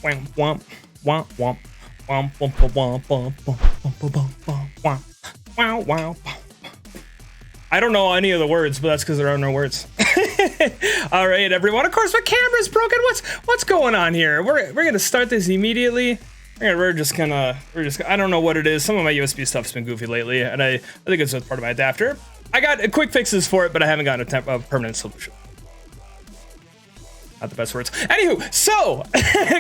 Womp, womp, womp, womp, womp, womp, womp, womp, womp, womp, wow. I don't know any of the words, but that's because there are no words. All right, everyone. Of course, my camera's broken. What's going on here? We're gonna start this immediately. We're just I don't know what it is. Some of my USB stuff's been goofy lately, and I think it's just part of my adapter. I got quick fixes for it, but I haven't gotten a permanent solution. Not the best words. Anywho, so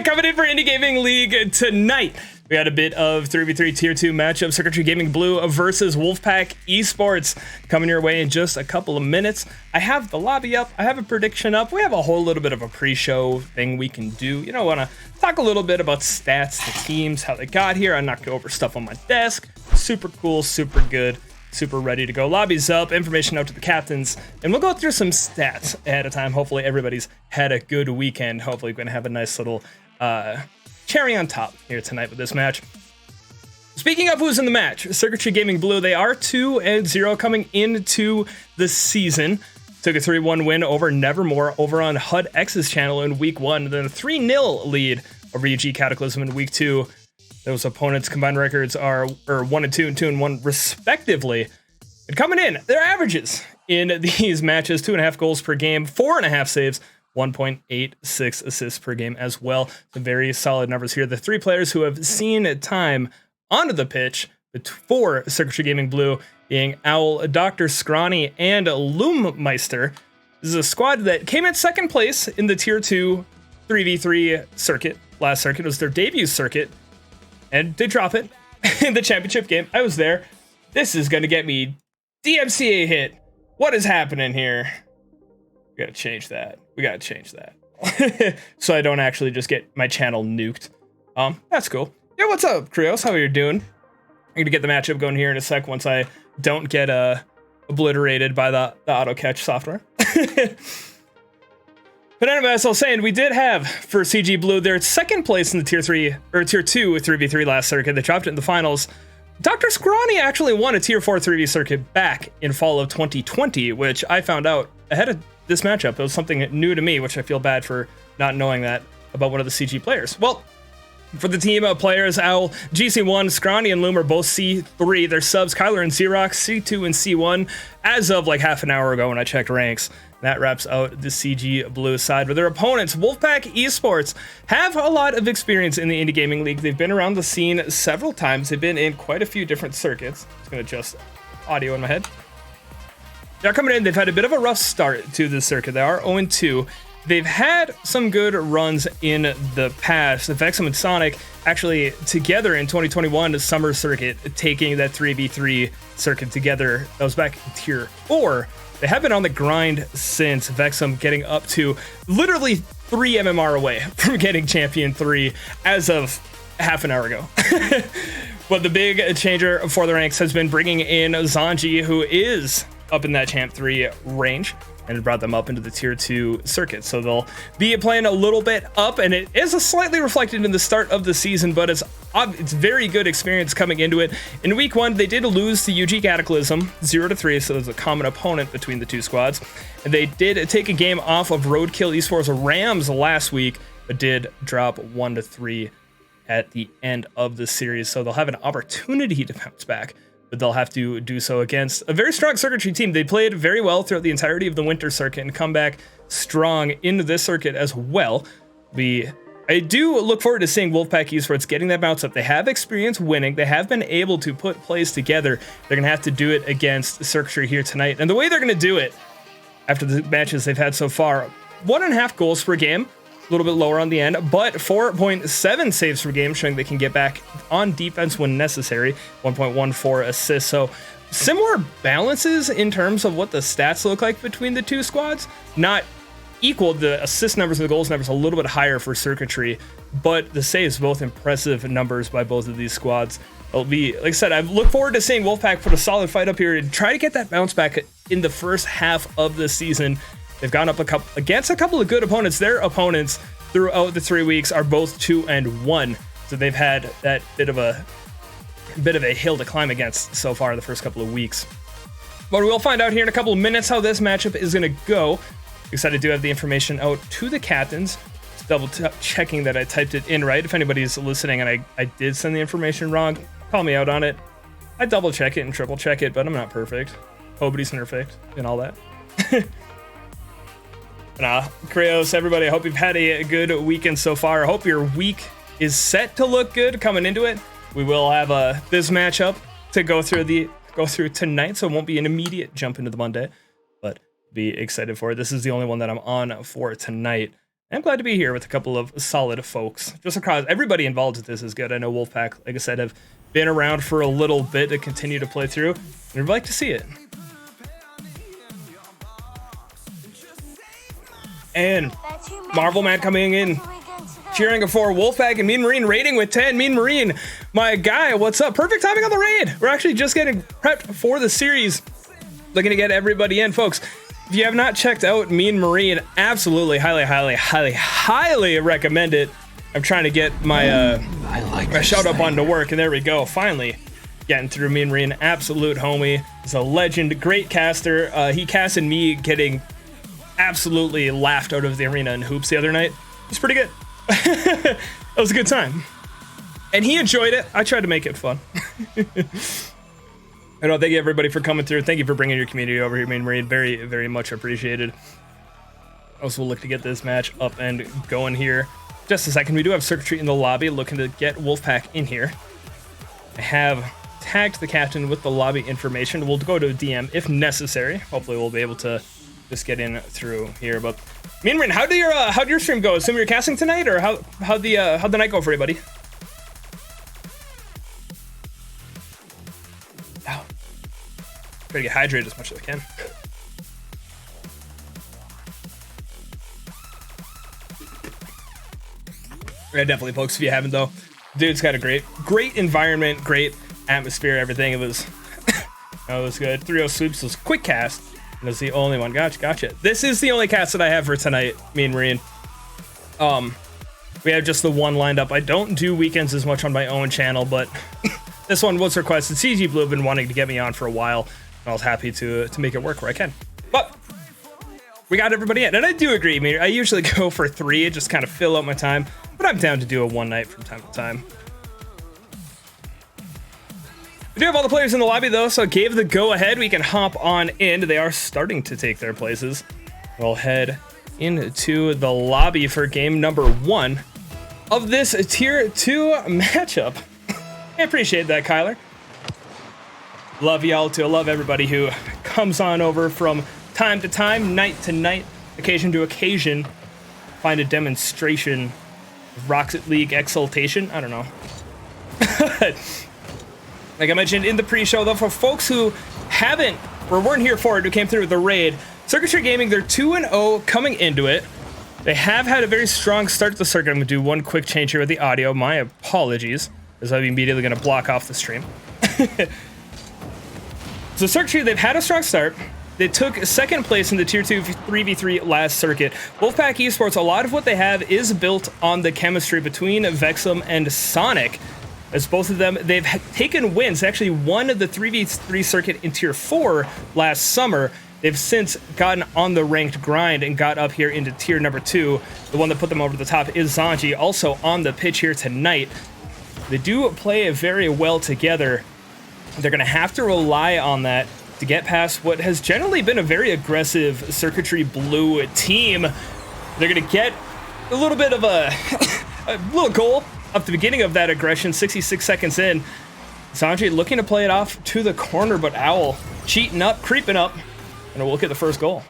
coming in for Indy Gaming League tonight, we had a bit of 3v3 Tier 2 matchup, Circuitry Gaming Blue versus Wolfpack Esports, coming your way in just a couple of minutes. I have the lobby up, I have a prediction up, we have a whole little bit of a pre-show thing we can do. You know, want to talk a little bit about stats, the teams, how they got here. I knocked over stuff on my desk. Super cool, super good. Super ready to go. Lobby's up, information out to the captains, and we'll go through some stats ahead of time. Hopefully everybody's had a good weekend. Hopefully we're going to have a nice little cherry on top here tonight with this match. Speaking of who's in the match, Circuitry Gaming Blue, they are 2-0 coming into the season. Took a 3-1 win over Nevermore over on HUD X's channel in week 1, then a 3-0 lead over EG Cataclysm in week 2. Those opponents' combined records are 1-2 and 2-1 respectively. And coming in, their averages in these matches: 2.5 goals per game, 4.5 saves, 1.86 assists per game as well. Some very solid numbers here. The three players who have seen time onto the pitch for Circuitry Gaming Blue being Owl, Dr. Scrawny, and Loommeister. This is a squad that came in second place in the Tier 2 3v3 circuit. Last circuit was their debut circuit. And they drop it in the championship game. I was there. This is going to get me DMCA hit. What is happening here? We got to change that. So I don't actually just get my channel nuked. That's cool. Yeah, what's up, Krios? How are you doing? I'm going to get the matchup going here in a sec once I don't get obliterated by the auto catch software. But anyway, as I was saying, we did have for CG Blue, they're second place in the Tier 2 3v3 last circuit. They dropped it in the finals. Dr. Scrawny actually won a Tier 4 3v circuit back in fall of 2020, which I found out ahead of this matchup. It was something new to me, which I feel bad for not knowing that about one of the CG players. Well, for the team of players, Owl, GC1, Scrawny, and Loom are both C3. Their subs, Kyler and Xerox, C2 and C1, as of like half an hour ago when I checked ranks. That wraps out the CG Blue side. But their opponents, Wolfpack Esports, have a lot of experience in the Indie Gaming League. They've been around the scene several times. They've been in quite a few different circuits. Just going to adjust audio in my head. They're coming in. They've had a bit of a rough start to this circuit. They are 0-2. They've had some good runs in the past. Vexum and Sonic actually together in 2021, the summer circuit, taking that 3v3 circuit together. That was back in Tier 4. They have been on the grind since, Vexum getting up to literally 3 MMR away from getting Champion 3 as of half an hour ago. But the big changer for the ranks has been bringing in Zanji, who is up in that Champ 3 range, and it brought them up into the Tier 2 circuit. So they'll be playing a little bit up, and it is slightly reflected in the start of the season, but it's very good experience coming into it. In week 1, they did lose to UG Cataclysm 0-3, so there's a common opponent between the two squads. And they did take a game off of Roadkill Esports Rams last week, but did drop 1-3 at the end of the series. So they'll have an opportunity to bounce back, but they'll have to do so against a very strong Circuitry team. They played very well throughout the entirety of the winter circuit and come back strong into this circuit as well. I do look forward to seeing Wolfpack Esports getting that bounce up. They have experience winning. They have been able to put plays together. They're going to have to do it against Circuitry here tonight. And the way they're going to do it, after the matches they've had so far, 1.5 goals per game, a little bit lower on the end, but 4.7 saves per game, showing they can get back on defense when necessary. 1.14 assists. So similar balances in terms of what the stats look like between the two squads. Not equal. The assist numbers and the goals numbers a little bit higher for Circuitry, but the saves, both impressive numbers by both of these squads. It'll be, like I said, I look forward to seeing Wolfpack put a solid fight up here and try to get that bounce back in the first half of the season. They've gone up against a couple of good opponents. Their opponents throughout the 3 weeks are both 2-1, so they've had that bit of a hill to climb against so far the first couple of weeks. But we'll find out here in a couple of minutes how this matchup is going to go. Excited to have the information out to the captains. double checking that I typed it in right. If anybody's listening and I did send the information wrong, call me out on it. I double check it and triple check it, but I'm not perfect. Nobody's perfect and all that. Krios, everybody, I hope you've had a good weekend so far. I hope your week is set to look good coming into it. We will have this matchup to go through tonight, so it won't be an immediate jump into the Monday, but be excited for it. This is the only one that I'm on for tonight. I'm glad to be here with a couple of solid folks. Just across, everybody involved with this is good. I know Wolfpack, like I said, have been around for a little bit to continue to play through, and I'd like to see it. And Marvel Man coming in, cheering for Wolfpack and Mean Marine raiding with 10. Mean Marine, my guy, what's up? Perfect timing on the raid. We're actually just getting prepped for the series. Looking to get everybody in, folks. If you have not checked out Mean Marine, absolutely, highly recommend it. I'm trying to get my my shout out button to work, and there we go. Finally getting through Mean Marine, absolute homie. He's a legend, great caster. He casted me getting absolutely laughed out of the arena in hoops the other night. It's pretty good. It was a good time, and he enjoyed it. I tried to make it fun. I know. Thank you everybody for coming through. Thank you for bringing your community over here, Mean Marine. Very much appreciated. Also, we'll look to get this match up and going here. Just a second. We do have Circuitry in the lobby, looking to get Wolfpack in here. I have tagged the captain with the lobby information. We'll go to DM if necessary. Hopefully, we'll be able to just get in through here. But Mean Marine, how'd your stream go? Assume you're casting tonight, or how'd the night go for you, buddy? Ow. Try to get hydrated as much as I can. Yeah, definitely, folks. If you haven't though, dude's got a great environment, great atmosphere, everything. It was, it was good. 3-0 sweeps was quick cast. It was the only one. Gotcha. This is the only cast that I have for tonight, Mean Marine. We have just the one lined up. I don't do weekends as much on my own channel, but this one was requested. CG Blue have been wanting to get me on for a while, and I was happy to make it work where I can. But we got everybody in, and I do agree, I usually go for 3, just kind of fill out my time, but I'm down to do a one night from time to time. We do have all the players in the lobby though, so I gave the go ahead. We can hop on in. They are starting to take their places. We'll head into the lobby for game number 1 of this tier 2 matchup. I appreciate that, Kyler. Love y'all too. I love everybody who comes on over from time to time, night to night, occasion to occasion. Find a demonstration of Rocket League exultation. I don't know. Like I mentioned in the pre-show, though, for folks who haven't or weren't here for it, who came through with the raid, Circuitry Gaming, they're 2-0 coming into it. They have had a very strong start to the circuit. I'm going to do one quick change here with the audio. My apologies, as I'm immediately going to block off the stream. So Circuitry, they've had a strong start. They took second place in the Tier 2 3v3 last circuit. Wolfpack Esports, a lot of what they have is built on the chemistry between Vexum and Sonic. As both of them, they've taken wins. They actually won the 3v3 circuit in Tier 4 last summer. They've since gotten on the ranked grind and got up here into Tier number 2. The one that put them over the top is Zanji, also on the pitch here tonight. They do play very well together. They're going to have to rely on that to get past what has generally been a very aggressive Circuitry Blue team. They're going to get a little bit of a little goal up the beginning of that aggression, 66 seconds in. Sanjay looking to play it off to the corner, but Owl cheating up, creeping up, and we'll look at the first goal.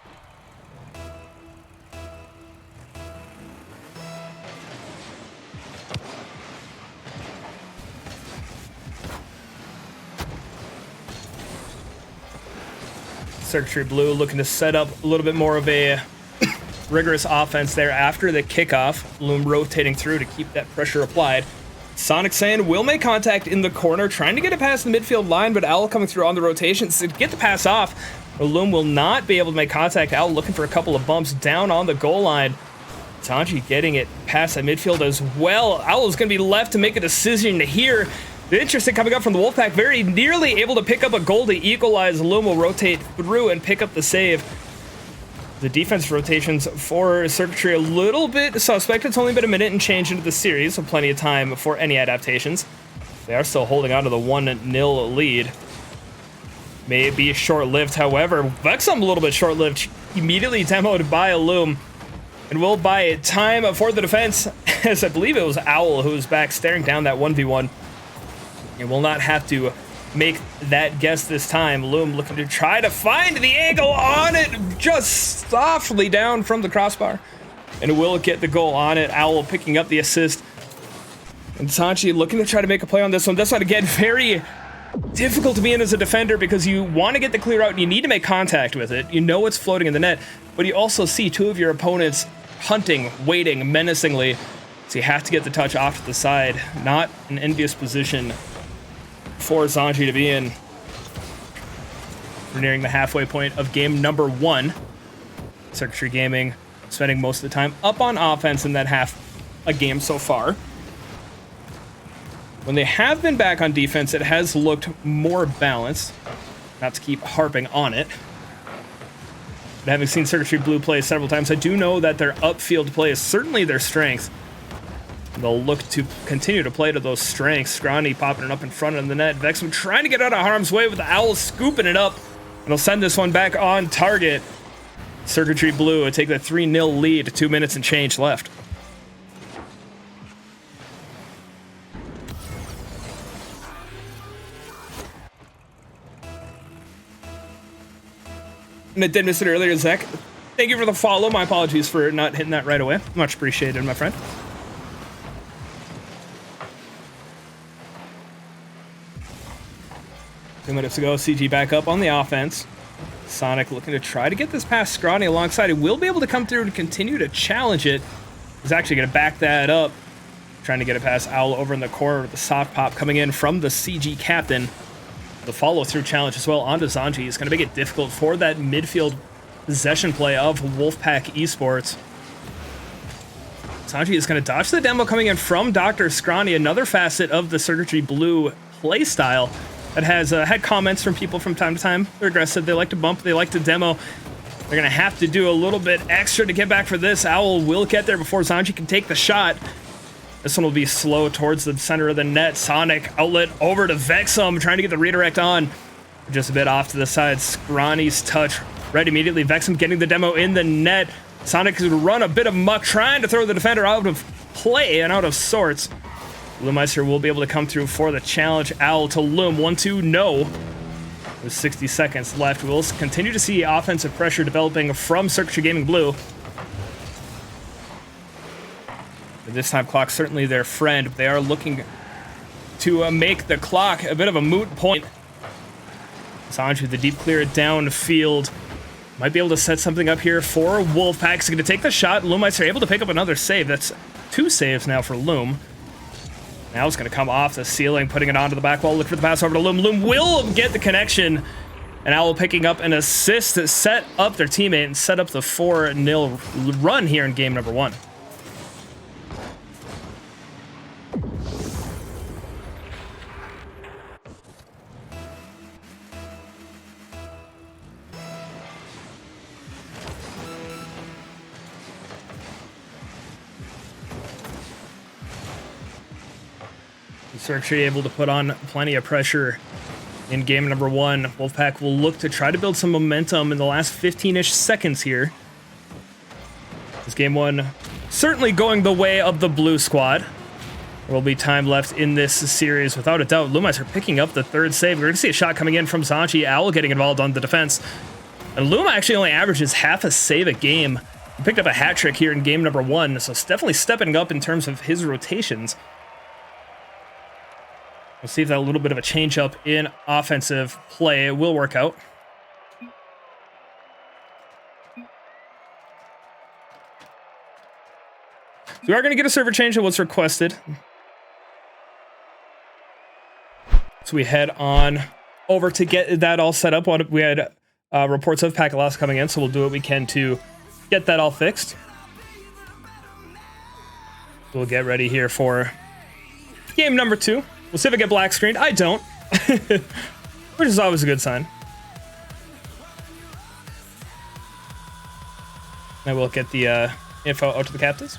Circuitry Blue looking to set up a little bit more of a rigorous offense there after the kickoff. Loom rotating through to keep that pressure applied. Sonic Sand will make contact in the corner, trying to get it past the midfield line, but Owl coming through on the rotations to get the pass off. Loom will not be able to make contact. Owl looking for a couple of bumps down on the goal line. Tanji getting it past that midfield as well. Owl is going to be left to make a decision here. The interesting coming up from the Wolfpack, very nearly able to pick up a goal to equalize. Loom will rotate through and pick up the save. The defense rotations for Circuitry a little bit suspect. It's only been a minute and change into the series, so plenty of time for any adaptations. They are still holding on to the 1-0 lead. May be short-lived, however. Vexum a little bit short-lived. Immediately demoed by Loom. And will buy time for the defense, as I believe it was Owl who was back staring down that 1v1. And will not have to make that guess this time. Loom looking to try to find the angle on it, just softly down from the crossbar. And will get the goal on it. Owl picking up the assist. And Sanchi looking to try to make a play on this one. This one, again, very difficult to be in as a defender because you want to get the clear out and you need to make contact with it. You know it's floating in the net, but you also see two of your opponents hunting, waiting menacingly. So you have to get the touch off to the side. Not an envious position for Sanji to be in. We're nearing the halfway point of game number 1. Circuitry Gaming spending most of the time up on offense in that half a game so far. When they have been back on defense, it has looked more balanced. Not to keep harping on it. But having seen Circuitry Blue play several times, I do know that their upfield play is certainly their strength. They'll look to continue to play to those strengths. Scrawny popping it up in front of the net. Vexum trying to get out of harm's way with the Owl scooping it up. And they'll send this one back on target. Circuitry Blue will take the 3-0 lead. 2 minutes and change left. And I did miss it earlier, Zach. Thank you for the follow. My apologies for not hitting that right away. Much appreciated, my friend. 2 minutes to go, CG back up on the offense. Sonic looking to try to get this past Scrawny alongside. He will be able to come through and continue to challenge it. He's actually going to back that up. Trying to get it past Owl over in the corner with the soft pop coming in from the CG captain. The follow-through challenge as well onto Zanji is going to make it difficult for that midfield possession play of Wolfpack Esports. Sanji is going to dodge the demo coming in from Dr. Scrawny, another facet of the Circuitry Blue playstyle that has had comments from people from time to time. They're aggressive, they like to bump, they like to demo. They're going to have to do a little bit extra to get back for this. Owl will get there before Sanji can take the shot. This one will be slow towards the center of the net. Sonic outlet over to Vexum, trying to get the redirect on. Just a bit off to the side. Scrawny's touch right immediately. Vexum getting the demo in the net. Sonic has run a bit of muck, trying to throw the defender out of play and out of sorts. Loomeister will be able to come through for the challenge. Owl to Loom. 1-2, no. With 60 seconds left, we'll continue to see offensive pressure developing from Circuitry Gaming Blue. This time, clock certainly their friend. They are looking to make the clock a bit of a moot point. Sanji with the deep clear downfield. Might be able to set something up here for Wolfpack. He's going to take the shot. Loomeister able to pick up another save. That's 2 saves now for Loom. Now it's going to come off the ceiling, putting it onto the back wall. Look for the pass over to Loom. Loom will get the connection. And Owl picking up an assist to set up their teammate and set up the 4-0 run here in game number 1. Circuitry able to put on plenty of pressure in game number 1. Wolfpack will look to try to build some momentum in the last 15-ish seconds here. This game 1 certainly going the way of the blue squad. There will be time left in this series, without a doubt. Loomeister picking up the 3rd save. We're going to see a shot coming in from Zanchi. Owl getting involved on the defense. And Loom actually only averages half a save a game. He picked up a hat trick here in game number 1, so it's definitely stepping up in terms of his rotations. We'll see if that little bit of a change up in offensive play will work out. We are going to get a server change of what's requested. So we head on over to get that all set up. We had reports of packet loss coming in, so we'll do what we can to get that all fixed. We'll get ready here for game number 2. We'll see if I get black screened. I don't. Which is always a good sign. I will get the info out to the captains.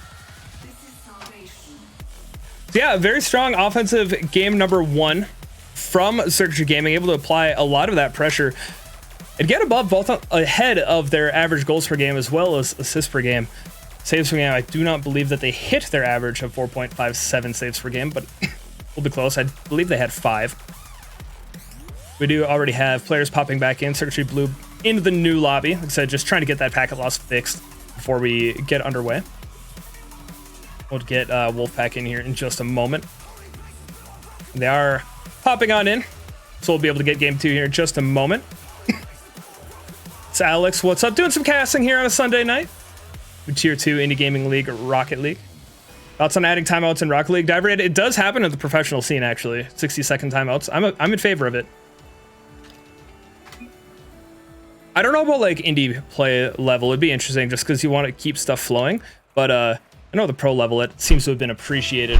So yeah, very strong offensive game number 1 from Circuitry Gaming, able to apply a lot of that pressure and get above both ahead of their average goals per game as well as assists per game. Saves per game, I do not believe that they hit their average of 4.57 saves per game, but we'll be close. I believe they had 5. We do already have players popping back in. Circuitry Blue into the new lobby. Like I said, just trying to get that packet loss fixed before we get underway. We'll get Wolfpack in here in just a moment. They are popping on in, so we'll be able to get game 2 here in just a moment. It's Alex, what's up? Doing some casting here on a Sunday night with Tier 2 Indy Gaming League, Rocket League. Thoughts on adding timeouts in Rocket League? Diver, it does happen in the professional scene, actually. 60-second timeouts. I'm in favor of it. I don't know about like indie play level. It'd be interesting just because you want to keep stuff flowing, but I know the pro level, it seems to have been appreciated.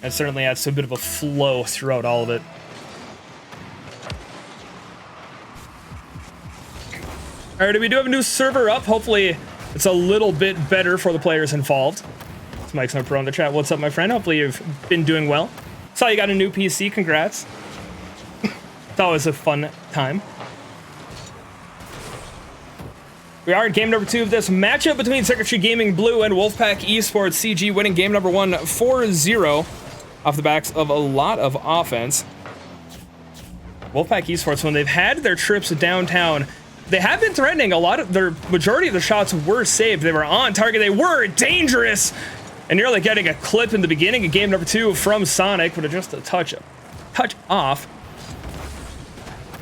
It certainly adds to a bit of a flow throughout all of it. All right, we do have a new server up. Hopefully it's a little bit better for the players involved. It's Mike's no pro in the chat. What's up, my friend? Hopefully you've been doing well. Saw you got a new PC. Congrats. It's always a fun time. We are in game number 2 of this matchup between Circuitry Gaming Blue and Wolfpack Esports. CG winning game number 1 4-0 off the backs of a lot of offense. Wolfpack Esports, when they've had their trips downtown, they have been threatening. A lot of their majority of the shots were saved. They were on target. They were dangerous. And nearly getting a clip in the beginning of game number 2 from Sonic, but just a touch off.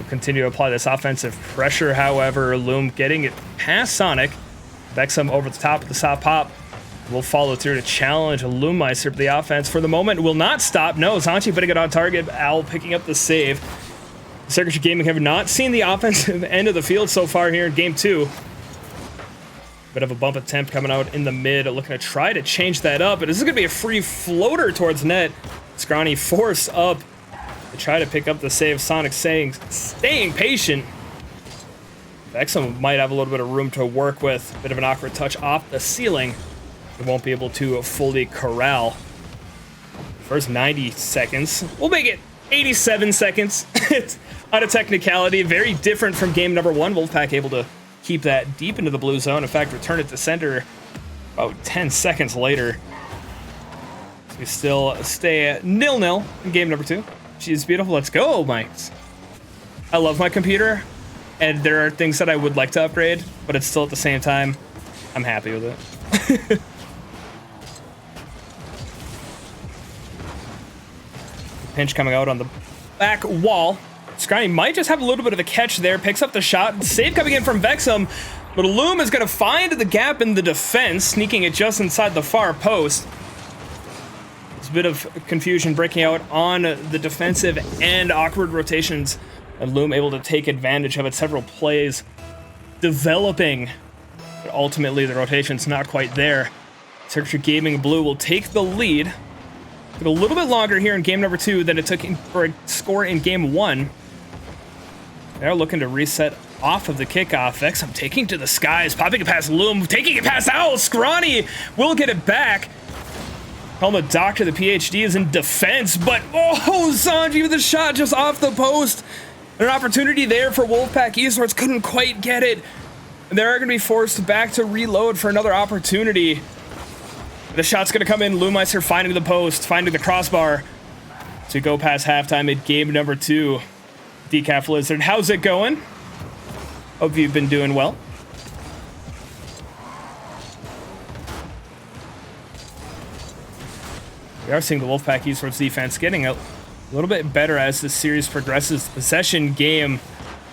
Continue to apply this offensive pressure, however. Loom getting it past Sonic. Vexum over the top of the soft pop. Will follow through to challenge Loommeister, but the offense for the moment will not stop. No, Zanchi putting it on target. Owl picking up the save. Circuitry Gaming have not seen the offensive end of the field so far here in game 2. Bit of a bump attempt coming out in the mid. Looking to try to change that up, but this is going to be a free floater towards net. Scrawny force up to try to pick up the save. Sonic staying patient. Vexum might have a little bit of room to work with. Bit of an awkward touch off the ceiling. It won't be able to fully corral. First 90 seconds. We'll make it 87 seconds. It's on a technicality. Very different from game number 1. Wolfpack able to keep that deep into the blue zone. In fact, return it to center about 10 seconds later. We still stay at 0-0 in game number 2. She's beautiful. Let's go, Mikes. I love my computer, and there are things that I would like to upgrade, but it's still at the same time, I'm happy with it. Pinch coming out on the back wall. Scrawny might just have a little bit of a catch there. Picks up the shot. Save coming in from Vexum, but Loom is going to find the gap in the defense, sneaking it just inside the far post. A bit of confusion breaking out on the defensive end. Awkward rotations, and Loom able to take advantage of it. Several plays developing, but ultimately the rotation's not quite there. Circuitry Gaming Blue will take the lead. Took a little bit longer here in game number 2 than it took for a score in game 1. They're looking to reset off of the kickoff. Vexum taking to the skies, popping it past Loom, taking it past Owl. Scrawny will get it back. Helma Doctor, the PhD, is in defense, but oh, Sanji with a shot just off the post. An opportunity there for Wolfpack Esports, couldn't quite get it. They're going to be forced back to reload for another opportunity. The shot's going to come in. Loommeister finding the post, finding the crossbar. So we go past halftime at game number 2. Decaf Lizard, how's it going? Hope you've been doing well. We are seeing the Wolfpack Esports defense getting a little bit better as the series progresses. The possession game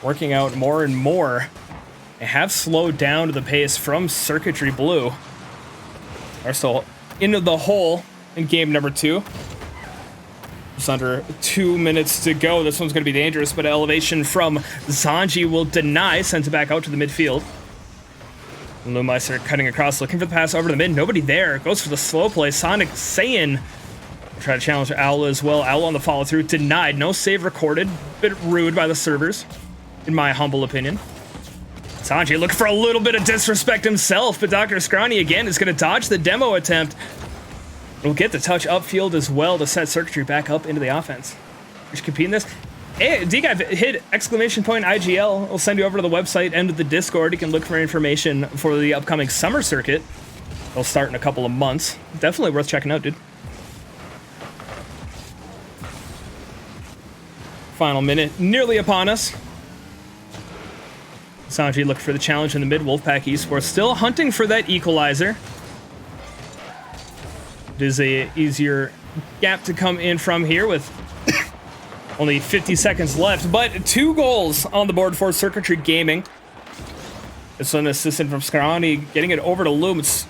working out more and more. They have slowed down to the pace from Circuitry Blue. Are still into the hole in game number 2. Just under 2 minutes to go. This one's going to be dangerous, but elevation from Zanji will deny. Sends it back out to the midfield. Loommeister cutting across, looking for the pass over to the mid. Nobody there. Goes for the slow play. Sonic Saiyan try to challenge Owl as well. Owl on the follow through. Denied. No save recorded. Bit rude by the servers, in my humble opinion. Sanji looking for a little bit of disrespect himself, but Dr. Scrawny again is going to dodge the demo attempt. We'll get the touch upfield as well to set Circuitry back up into the offense. Just competing this. Hey, DGuy, hit !IGL. We'll send you over to the website and to the Discord. You can look for information for the upcoming summer circuit. They'll start in a couple of months. Definitely worth checking out, dude. Final minute nearly upon us. Sanji looking for the challenge in the mid. Wolfpack Esports still hunting for that equalizer. It is a easier gap to come in from here with only 50 seconds left, but 2 goals on the board for Circuitry Gaming. It's an assistant from Scrawny getting it over to Loom. It's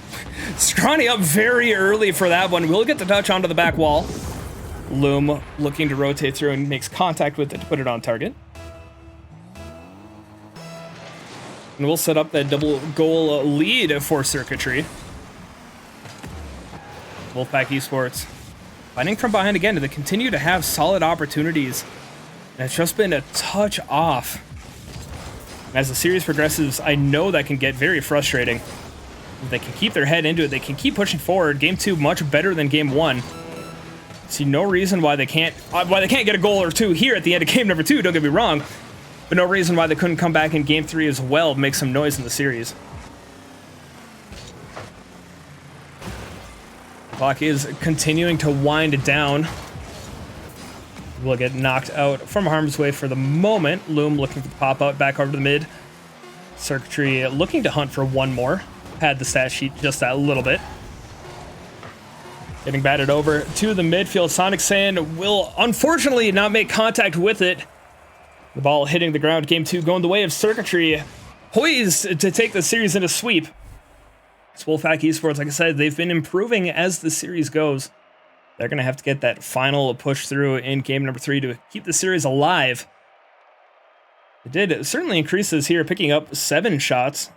Scrawny up very early for that one. We'll get the touch onto the back wall. Loom looking to rotate through and makes contact with it to put it on target. And we'll set up that double goal lead for Circuitry. Wolfpack Esports fighting from behind again to continue to have solid opportunities. And it's just been a touch off. As the series progresses, I know that can get very frustrating. If they can keep their head into it, they can keep pushing forward. Game 2 much better than Game 1. See no reason why they can't get a goal or 2 here at the end of game number 2, don't get me wrong. But no reason why they couldn't come back in Game 3 as well, make some noise in the series. Clock is continuing to wind down. Will get knocked out from harm's way for the moment. Loom looking for the pop out back over to the mid. Circuitry looking to hunt for one more. Pad the stat sheet just that little bit. Getting batted over to the midfield. Sonic Sand will unfortunately not make contact with it. The ball hitting the ground. Game 2 going the way of Circuitry. Poised to take the series in a sweep. It's Wolfpack Esports, like I said, they've been improving as the series goes. They're going to have to get that final push through in game number 3 to keep the series alive. It did certainly increases here, picking up 7 shots.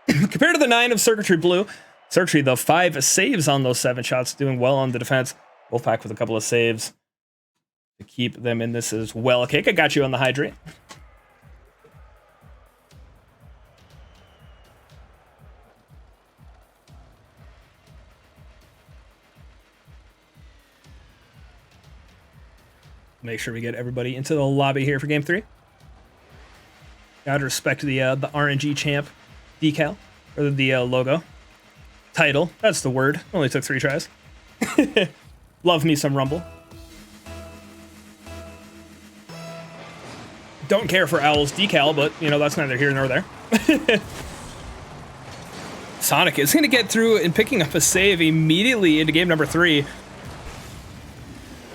Compared to the 9 of Circuitry Blue. Circuitry, though, 5 saves on those 7 shots, doing well on the defense. Wolfpack with a couple of saves to keep them in this as well. Okay, I got you on the hydrate. Make sure we get everybody into the lobby here for game 3. Gotta respect the RNG champ decal, or the logo. Title, that's the word. Only took 3 tries. Love me some Rumble. Don't care for Owl's decal, but, you know, that's neither here nor there. Sonic is going to get through and picking up a save immediately into game number 3.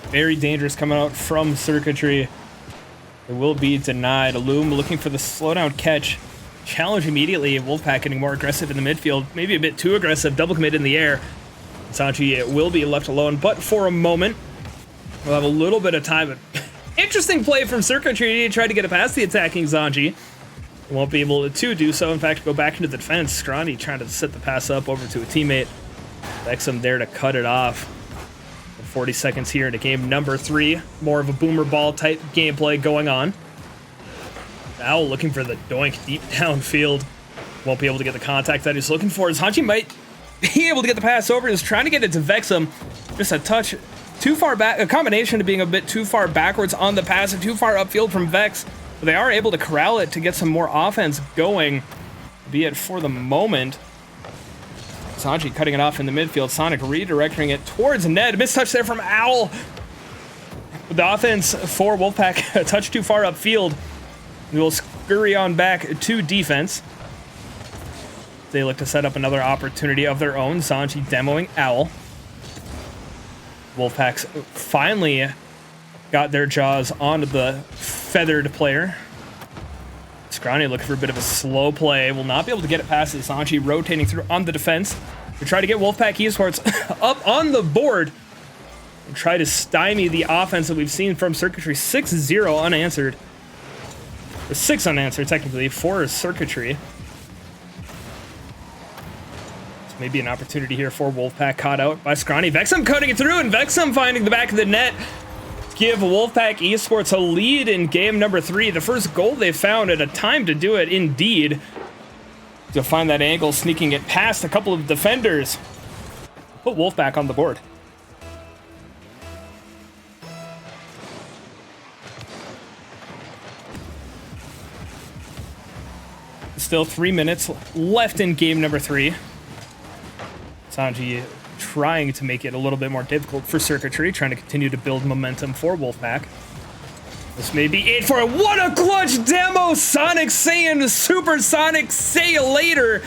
Very dangerous coming out from Circuitry. It will be denied. Loom looking for the slowdown catch. Challenge immediately. Wolfpack getting more aggressive in the midfield. Maybe a bit too aggressive. Double commit in the air. Sanji will be left alone, but for a moment. We'll have a little bit of time. Interesting play from Circuitry to try to get it past the attacking Sanji. Won't be able to do so. In fact, go back into the defense. Scrawny trying to set the pass up over to a teammate. Vexum there to cut it off. 40 seconds here into game number 3. More of a boomer ball type gameplay going on. Owl looking for the doink deep downfield. Won't be able to get the contact that he's looking for. Sanji might be able to get the pass over. He's trying to get it to Vexum. Just a touch too far back. A combination of being a bit too far backwards on the pass and too far upfield from Vex. But they are able to corral it to get some more offense going. Be it for the moment. Sanji cutting it off in the midfield. Sonic redirecting it towards Ned. Mistouch there from Owl. The offense for Wolfpack, a touch too far upfield. We will scurry on back to defense. They look to set up another opportunity of their own. Sanji demoing Owl. Wolfpack's finally got their jaws onto the feathered player. Scrawny looking for a bit of a slow play. Will not be able to get it past it. Sanji rotating through on the defense to try to get Wolfpack Esports up on the board and try to stymie the offense that we've seen from Circuitry. 6-0 unanswered. Or 6 unanswered, technically. 4 is Circuitry. So maybe an opportunity here for Wolfpack, caught out by Scrawny. Vexum cutting it through, and Vexum finding the back of the net. Give Wolfpack Esports a lead in game number 3. The first goal they found at a time to do it, indeed. to find that angle, sneaking it past a couple of defenders. Put Wolfpack on the board. Still 3 minutes left in game number 3. Sanji trying to make it a little bit more difficult for Circuitry, trying to continue to build momentum for Wolfpack. This may be it for it. What a clutch demo! Sonic Saiyan, Supersonic, say you later.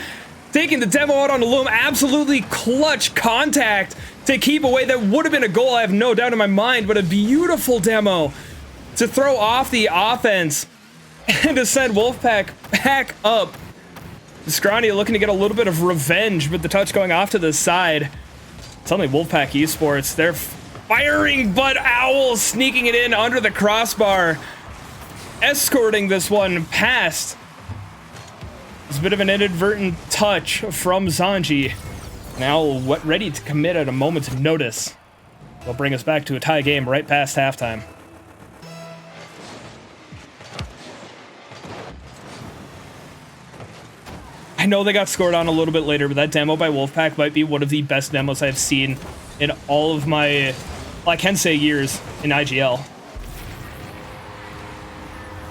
Taking the demo out on the loom. Absolutely clutch contact to keep away. That would have been a goal, I have no doubt in my mind, but a beautiful demo to throw off the offense and to send Wolfpack back up. Scrawny looking to get a little bit of revenge with the touch going off to the side. Suddenly Wolfpack Esports, they're firing, but Owl sneaking it in under the crossbar, escorting this one past. It's a bit of an inadvertent touch from Zanji. Now ready to commit at a moment's notice. Will bring us back to a tie game right past halftime. I know they got scored on a little bit later, but that demo by Wolfpack might be one of the best demos I've seen in all of my, well, I can say years in IGL.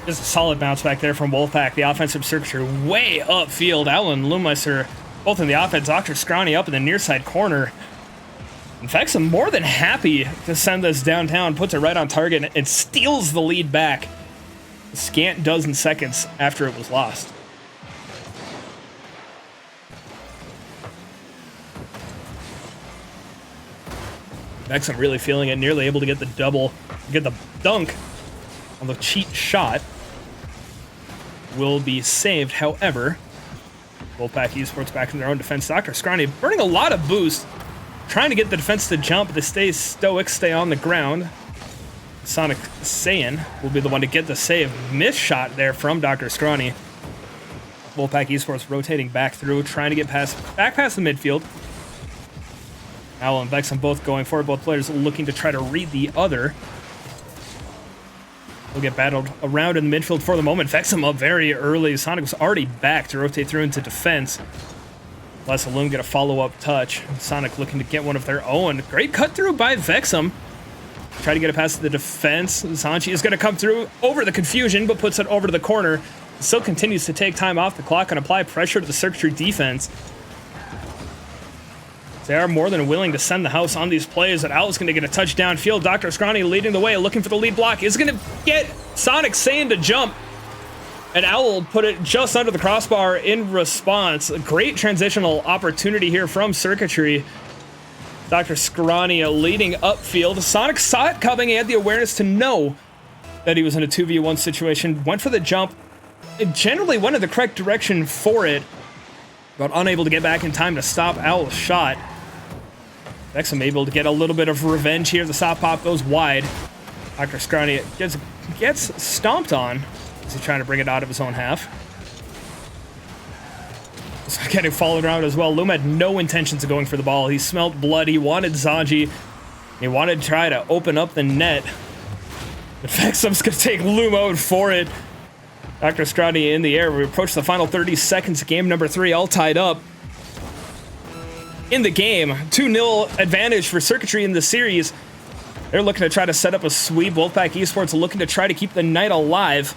Just a solid bounce back there from Wolfpack. The offensive circuitry way upfield. Alan Lumeiser both in the offense. Dr. Scrawny up in the near side corner. In fact, I'm more than happy to send this downtown, puts it right on target, and steals the lead back a scant dozen seconds after it was lost. Vexum really feeling it, nearly able to get the double, get the dunk on the cheat shot. Will be saved, however. Wolfpack Esports back in their own defense. Dr. Scrawny burning a lot of boost, trying to get the defense to jump, to stay stoic, stay on the ground. Sonic Saiyan will be the one to get the save. Missed shot there from Dr. Scrawny. Wolfpack Esports rotating back through, trying to get back past the midfield. Owl and Vexum both going forward, both players looking to try to read the other. We'll get battled around in the midfield for the moment. Vexum up very early. Sonic was already back to rotate through into defense. Less Loom get a follow-up touch. Sonic looking to get one of their own. Great cut through by Vexum. Try to get it past the defense. Sanji is going to come through over the confusion, but puts it over to the corner. Still continues to take time off the clock and apply pressure to the Circuitry defense. They are more than willing to send the house on these plays. And Owl's going to get a touch downfield. Dr. Scrawny leading the way, looking for the lead block. Is going to get Sonic Saiyan to jump. And Owl put it just under the crossbar in response. A great transitional opportunity here from Circuitry. Dr. Scrawny leading upfield. Sonic saw it coming. He had the awareness to know that he was in a 2v1 situation. Went for the jump. It generally went in the correct direction for it, but unable to get back in time to stop Owl's shot. Vexum able to get a little bit of revenge here. The soft pop goes wide. Dr. Scrawny gets stomped on as he's trying to bring it out of his own half. He's getting followed around as well. Loom had no intentions of going for the ball. He smelled blood. He wanted Zanji. He wanted to try to open up the net. But Vexum's going to take Loom out for it. Dr. Scrawny in the air. We approach the final 30 seconds of game number 3, all tied up. In the game, 2-0 advantage for Circuitry in the series. They're looking to try to set up a sweep. Wolfpack Esports looking to try to keep the night alive.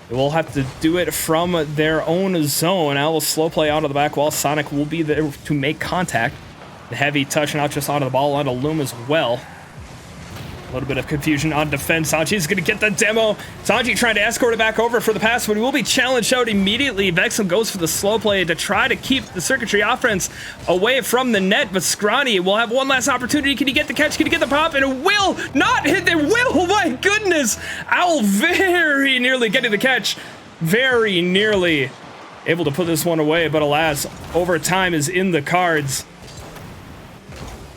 They will have to do it from their own zone. Owl slow play out of the back wall. Sonic will be there to make contact. The heavy touch, not just onto the ball, onto Loom as well. A little bit of confusion on defense. Sanji's going to get the demo. Sanji trying to escort it back over for the pass, but he will be challenged out immediately. Vexum goes for the slow play to try to keep the Circuitry offense away from the net, but Scrawny will have one last opportunity. Can he get the catch? Can he get the pop? And it will not hit. It will. My goodness. Owl very nearly getting the catch. Very nearly able to put this one away, but alas, overtime is in the cards.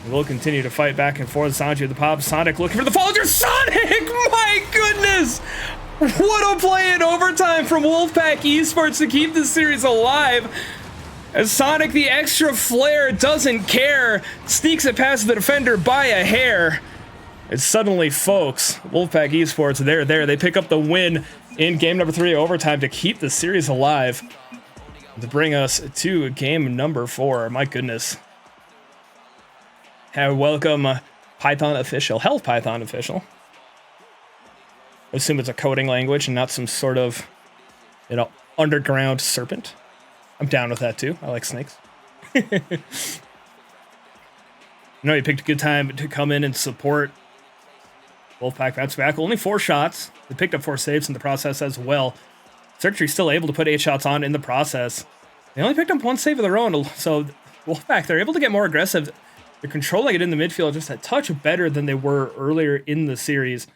We'll continue to fight back and forth. Sanji with the pop. Sonic looking for the follow through. Sonic! My goodness! What a play in overtime from Wolfpack Esports to keep this series alive. As Sonic, the extra flair, doesn't care. Sneaks it past the defender by a hair. And suddenly, folks, Wolfpack Esports, they're there. They pick up the win in game number 3 overtime to keep the series alive. to bring us to game number 4. My goodness. Welcome, Python official, Health Python official. I assume it's a coding language and not some sort of, underground serpent. I'm down with that too. I like snakes. I know you picked a good time to come in and support. Wolfpack bounce back. Only 4 shots. They picked up 4 saves in the process as well. Circuitry still able to put 8 shots on in the process. They only picked up 1 save of their own, so Wolfpack, they're able to get more aggressive. They're controlling it in the midfield just a touch better than they were earlier in the series.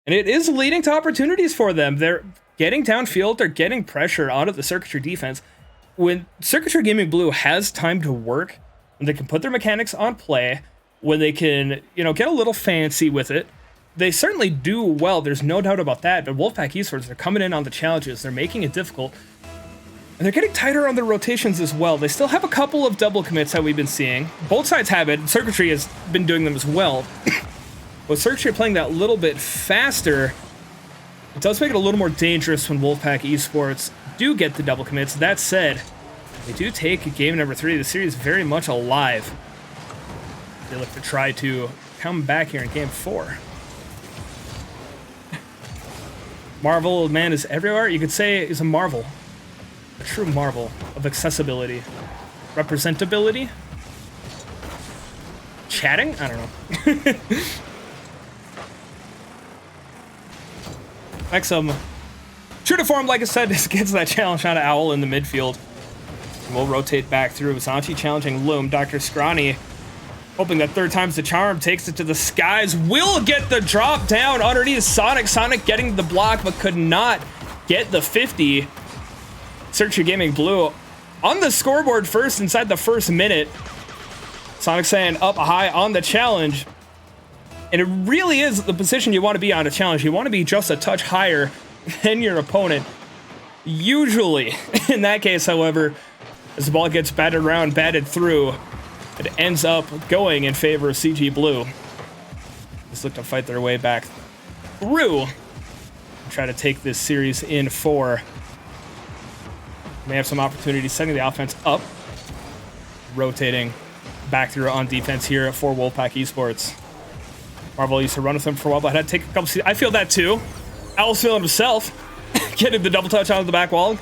And it is leading to opportunities for them. They're getting downfield, they're getting pressure out of the Circuitry defense. When Circuitry Gaming Blue has time to work, when they can put their mechanics on play, when they can, get a little fancy with it, they certainly do well. There's no doubt about that. But Wolfpack Esports, they're coming in on the challenges. They're making it difficult. And they're getting tighter on their rotations as well. They still have a couple of double commits that we've been seeing. Both sides have it. Circuitry has been doing them as well. But Circuitry playing that little bit faster, it does make it a little more dangerous when Wolfpack Esports do get the double commits. That said, they do take game number 3 of the series very much alive. They look to try to come back here in game 4. Marvel Man is everywhere. You could say is a marvel. A true marvel of accessibility. Representability? Chatting? I don't know. Exum. True to form, like I said, gets that challenge out of Owl in the midfield. We'll rotate back through. Sanchi challenging Loom. Dr. Scrawny, hoping that third time's the charm, takes it to the skies. Will get the drop down underneath Sonic. Sonic getting the block, but could not get the 50. Circuitry Gaming Blue on the scoreboard first inside the first minute. Sonic saying up high on the challenge. And it really is the position you want to be on a challenge. You want to be just a touch higher than your opponent. Usually, in that case, however, as the ball gets batted around, batted through, it ends up going in favor of CG Blue. Just look to fight their way back through and try to take this series in 4. May have some opportunities setting the offense up. Rotating back through on defense here for Wolfpack Esports. Marvel used to run with them for a while, but had to take a couple. I feel that too. Owl's feeling himself. Getting the double touch out of the back wall.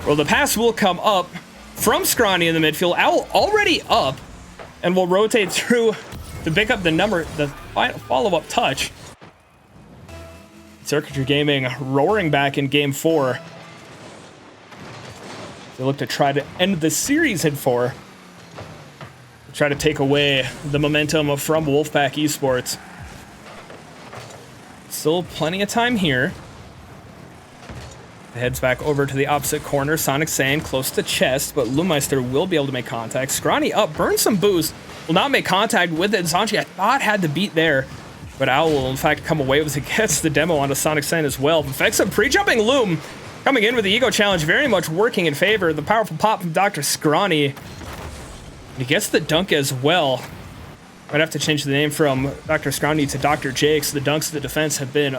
Well, the pass will come up from Scrawny in the midfield. Owl already up. And will rotate through to pick up the follow-up touch. Circuitry Gaming roaring back in game 4. They look to try to end the series in 4. Try to take away the momentum from Wolfpack Esports. Still plenty of time here. Heads back over to the opposite corner. Sonic Sand close to chest, but Lumeister will be able to make contact. Scrawny up, burns some boost. Will not make contact with it. Zanchi, I thought, had the beat there, but Owl will, in fact, come away with it. Gets the demo onto Sonic Sand as well. Effects of pre-jumping Loom coming in with the Ego Challenge, very much working in favor. The powerful pop from Dr. Scrawny. He gets the dunk as well. Might have to change the name from Dr. Scrawny to Dr. Jakes. The dunks of the defense have been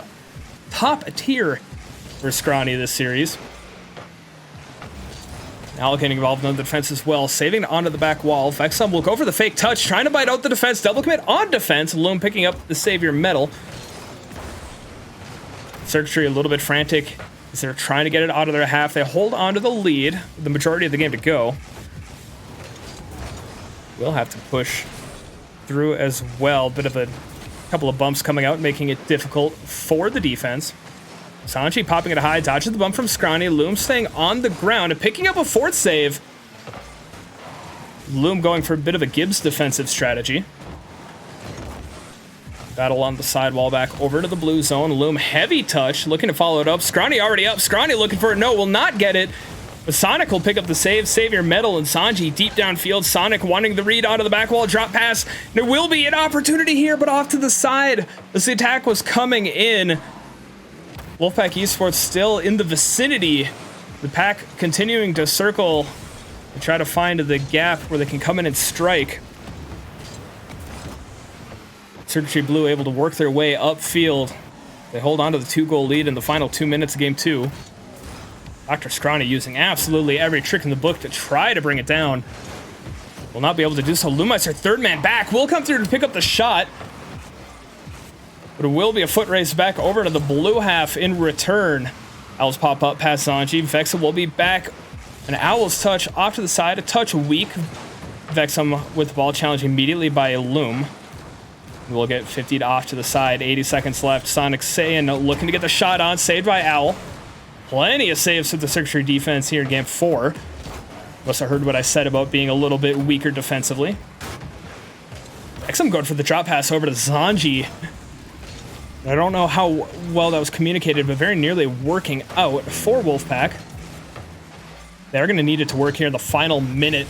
top tier for Scrawny this series. Now getting involved in the defense as well, saving onto the back wall. Vexum will go for the fake touch, trying to bite out the defense. Double commit on defense. Loom picking up the Savior medal. Circuitry a little bit frantic as they're trying to get it out of their half. They hold on to the lead, the majority of the game to go. We'll have to push through as well. Bit of a couple of bumps coming out, making it difficult for the defense. Sanchi popping it high, dodges the bump from Scrawny. Loom staying on the ground and picking up a 4th save. Loom going for a bit of a Gibbs defensive strategy. Battle on the sidewall back over to the blue zone. Loom heavy touch, looking to follow it up. Scrawny already up. Scrawny looking for it. No, will not get it. But Sonic will pick up the save. Savior medal and Sanji deep downfield. Sonic wanting the read onto the back wall. Drop pass. There will be an opportunity here, but off to the side as the attack was coming in. Wolfpack Esports still in the vicinity. The pack continuing to circle and try to find the gap where they can come in and strike. Circuitry Blue able to work their way upfield. They hold on to the 2-goal lead in the final 2 minutes of game 2. Dr. Scrawny using absolutely every trick in the book to try to bring it down. Will not be able to do so. Lumeister, third man back, will come through to pick up the shot. But it will be a foot race back over to the blue half in return. Owls pop up past Zanji. Vexa will be back. An Owl's touch off to the side, a touch weak. Vexum with the ball challenged immediately by Loom. We'll get 50 off to the side, 80 seconds left. Sonic Saiyan looking to get the shot on, saved by Owl. Plenty of saves with the Circuitry defense here in game 4. Must have heard what I said about being a little bit weaker defensively. Vexum going for the drop pass over to Zanji. I don't know how well that was communicated, but very nearly working out for Wolfpack. They're going to need it to work here in the final minute.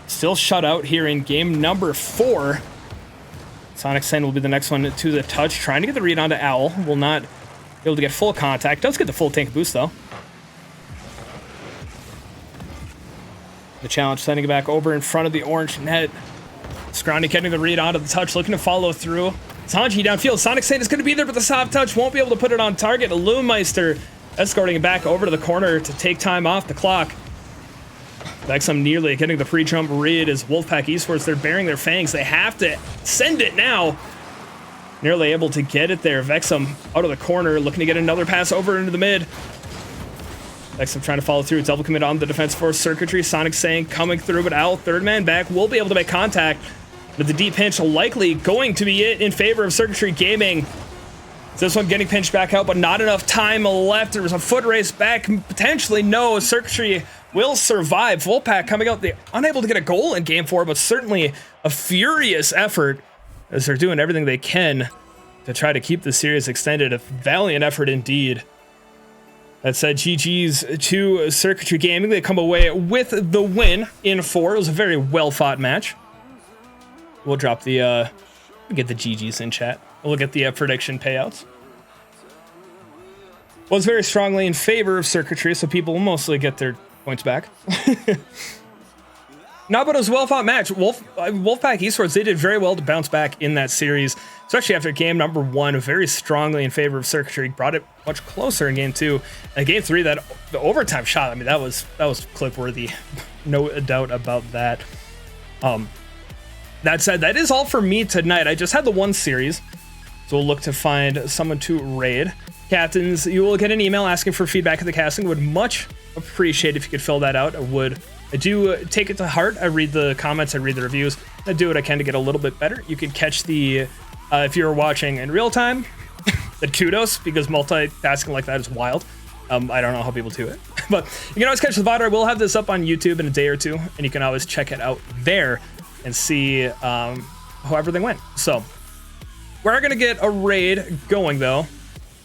Still shut out here in game number 4. Sonic Sen will be the next one to the touch, trying to get the read onto Owl. Will not be able to get full contact. Does get the full tank boost, though. The challenge sending it back over in front of the orange net. Scrawny getting the read onto the touch, looking to follow through. Zanji downfield. Sonic Sen is going to be there, but the soft touch won't be able to put it on target. Lumeister escorting it back over to the corner to take time off the clock. Vexum nearly getting the pre-jump read as Wolfpack Esports, they're bearing their fangs. They have to send it now. Nearly able to get it there. Vexum out of the corner, looking to get another pass over into the mid. Vexum trying to follow through. Double commit on the defense for Circuitry. Sonic Saiyan coming through, but Owl, third man back, will be able to make contact. But the deep pinch likely going to be it in favor of Circuitry Gaming. This one getting pinched back out, but not enough time left. There was a foot race back. Potentially no. Circuitry will survive. Wolfpack coming out, they're unable to get a goal in game 4, but certainly a furious effort as they're doing everything they can to try to keep the series extended. A valiant effort indeed. That said, GG's to Circuitry Gaming. They come away with the win in 4. It was a very well-fought match. We'll drop the, we'll get the GG's in chat. We'll get the prediction payouts. Was very strongly in favor of Circuitry, so people will mostly get their points back. No, but it was a well-fought match. Wolfpack Esports, they did very well to bounce back in that series, especially after game number 1, very strongly in favor of Circuitry. Brought it much closer in game 2. And game 3, the overtime shot, I mean, that was clip-worthy. No doubt about that. That said, that is all for me tonight. I just had the one series, so we'll look to find someone to raid. Captains, you will get an email asking for feedback of the casting. Would much appreciate if you could fill that out. I do take it to heart. I read the comments, I read the reviews. I do what I can to get a little bit better. You can catch the, if you're watching in real time, the kudos, because multitasking like that is wild. I don't know how people do it. But you can always catch the VOD. I will have this up on YouTube in a day or two, and you can always check it out there and see how everything went. So we're going to get a raid going, though.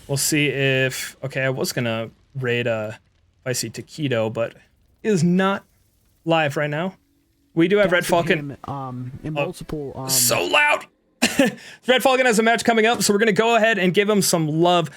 We'll see if... Okay, I was going to raid Spicy Taquito, but it is not live right now. We do have Red Falcon. In multiple... So loud! Red Falcon has a match coming up, so we're going to go ahead and give him some love.